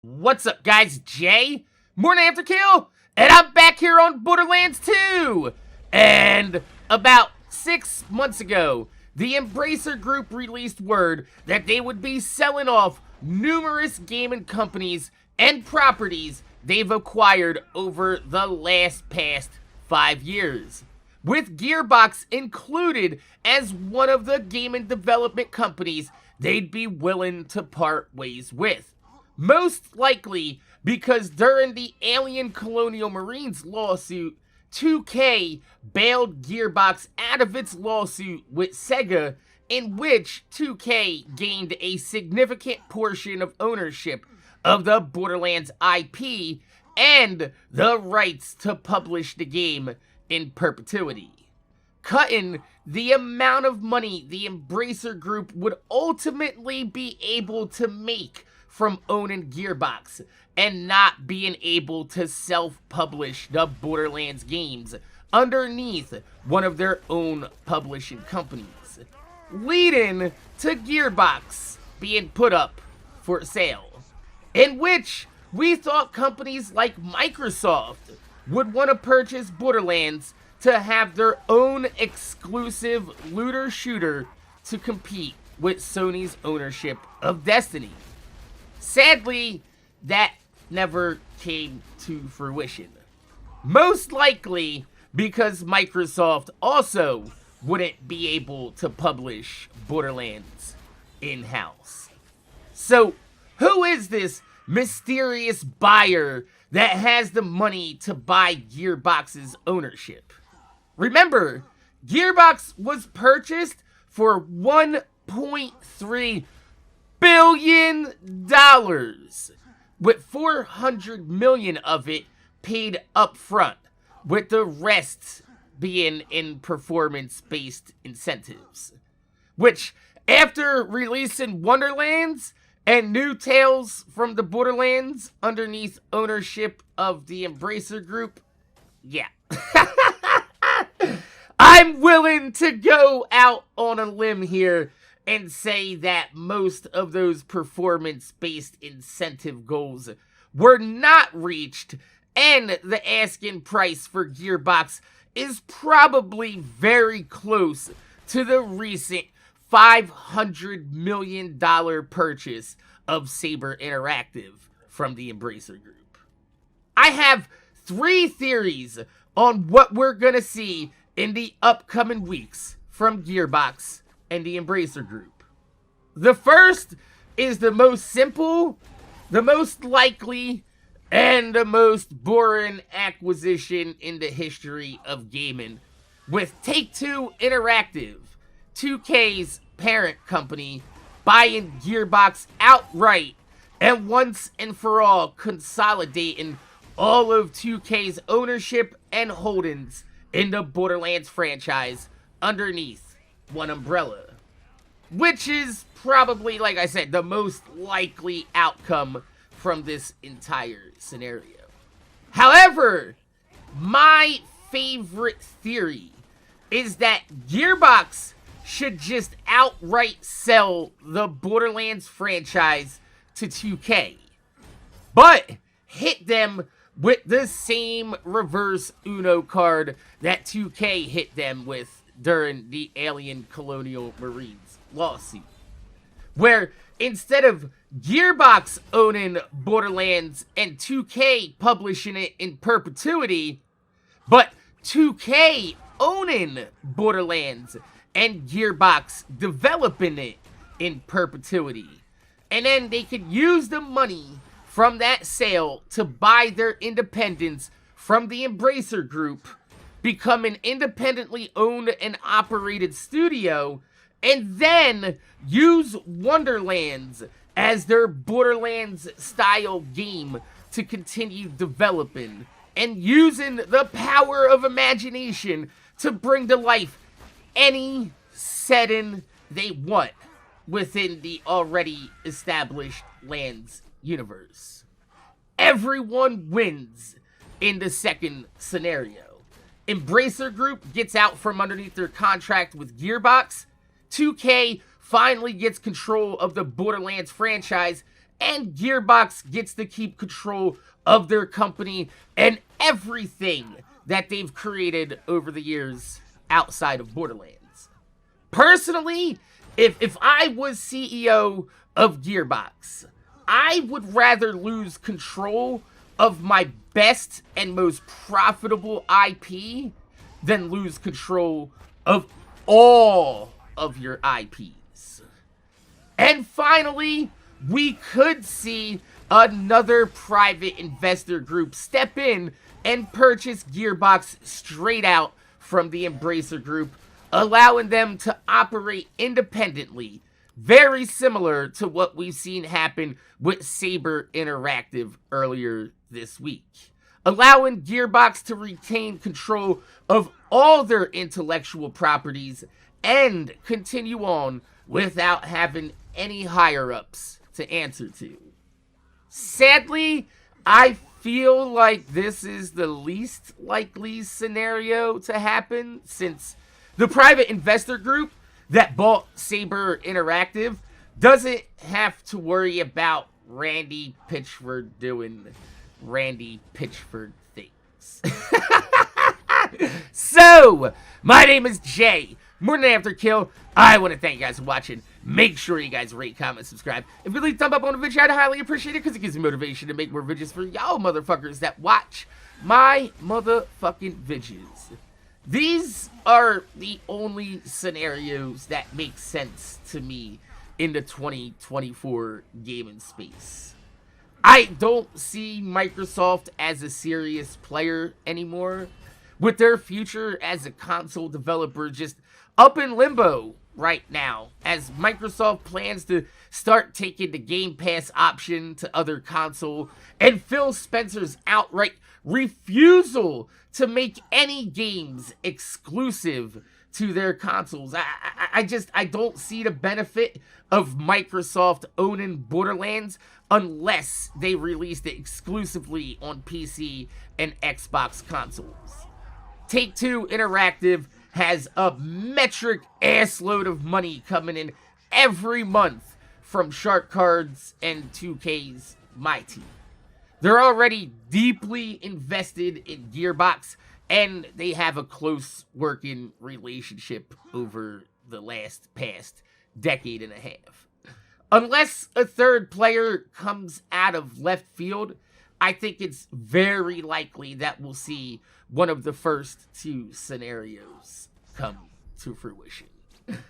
What's up, guys? Jay, MorninAfterKill, and I'm back here on Borderlands 2! And about 6 months ago, the Embracer Group released word that they would be selling off numerous gaming companies and properties they've acquired over the past 5 years, with Gearbox included as one of the gaming development companies they'd be willing to part ways with. Most likely because during the Alien Colonial Marines lawsuit, 2K bailed Gearbox out of its lawsuit with Sega, in which 2K gained a significant portion of ownership of the Borderlands IP and the rights to publish the game in perpetuity, cutting the amount of money the Embracer Group would ultimately be able to make from owning Gearbox and not being able to self-publish the Borderlands games underneath one of their own publishing companies, leading to Gearbox being put up for sale, in which we thought companies like Microsoft would want to purchase Borderlands to have their own exclusive looter shooter to compete with Sony's ownership of Destiny. Sadly, that never came to fruition. Most likely because Microsoft also wouldn't be able to publish Borderlands in-house. So, who is this mysterious buyer that has the money to buy Gearbox's ownership? Remember, Gearbox was purchased for $1.3 billion, with $400 million of it paid up front, with the rest being in performance-based incentives. Which, after releasing Wonderlands and new tales from the Borderlands underneath ownership of the Embracer Group, yeah. I'm willing to go out on a limb here and say that most of those performance-based incentive goals were not reached, and the asking price for Gearbox is probably very close to the recent $500 million purchase of Saber Interactive from the Embracer Group. I have 3 theories on what we're gonna see in the upcoming weeks from Gearbox and the Embracer Group. The first is the most simple, the most likely, and the most boring acquisition in the history of gaming, with Take-Two Interactive, 2K's parent company, buying Gearbox outright and once and for all consolidating all of 2K's ownership and holdings in the Borderlands franchise underneath one umbrella, which is probably, like I said, the most likely outcome from this entire scenario. However, my favorite theory is that Gearbox should just outright sell the Borderlands franchise to 2K, but hit them with the same reverse Uno card that 2K hit them with during the Alien Colonial Marines lawsuit, where instead of Gearbox owning Borderlands and 2K publishing it in perpetuity, but 2K owning Borderlands and Gearbox developing it in perpetuity, and then they could use the money from that sale to buy their independence from the Embracer Group, become an independently owned and operated studio, and then use Wonderlands as their Borderlands-style game to continue developing, and using the power of imagination to bring to life any setting they want within the already established Lands universe. Everyone wins in the second scenario. Embracer Group gets out from underneath their contract with Gearbox, 2K finally gets control of the Borderlands franchise, and Gearbox gets to keep control of their company and everything that they've created over the years outside of Borderlands. Personally, if I was CEO of Gearbox, I would rather lose control of my best and most profitable IP than lose control of all of your IPs. And finally, we could see another private investor group step in and purchase Gearbox straight out from the Embracer Group, allowing them to operate independently, very similar to what we've seen happen with Saber Interactive earlier this week, allowing Gearbox to retain control of all their intellectual properties and continue on without having any higher-ups to answer to. Sadly, I feel like this is the least likely scenario to happen, since the private investor group that bought Saber Interactive doesn't have to worry about Randy Pitchford doing Randy Pitchford things. So, my name is Jay, MorninAfterKill. I want to thank you guys for watching. Make sure you guys rate, comment, subscribe. If you leave a thumb up on the video, I'd highly appreciate it, because it gives me motivation to make more videos for y'all motherfuckers that watch my motherfucking videos. These are the only scenarios that make sense to me in the 2024 gaming space. I don't see Microsoft as a serious player anymore, with their future as a console developer just up in limbo right now, as Microsoft plans to start taking the Game Pass option to other console, and Phil Spencer's outright refusal to make any games exclusive to their consoles. I don't see the benefit of Microsoft owning Borderlands unless they released it exclusively on PC and Xbox consoles. Take-Two Interactive has a metric assload of money coming in every month from Shark Cards and 2K's My Team. They're already deeply invested in Gearbox, and they have a close working relationship over the past decade and a half. Unless a third player comes out of left field, I think it's very likely that we'll see one of the first two scenarios come to fruition.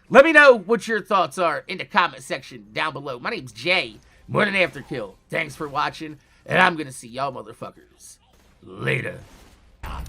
Let me know what your thoughts are in the comment section down below. My name's Jay, MorninAfterKill. Thanks for watching, and I'm gonna see y'all motherfuckers later. Huh.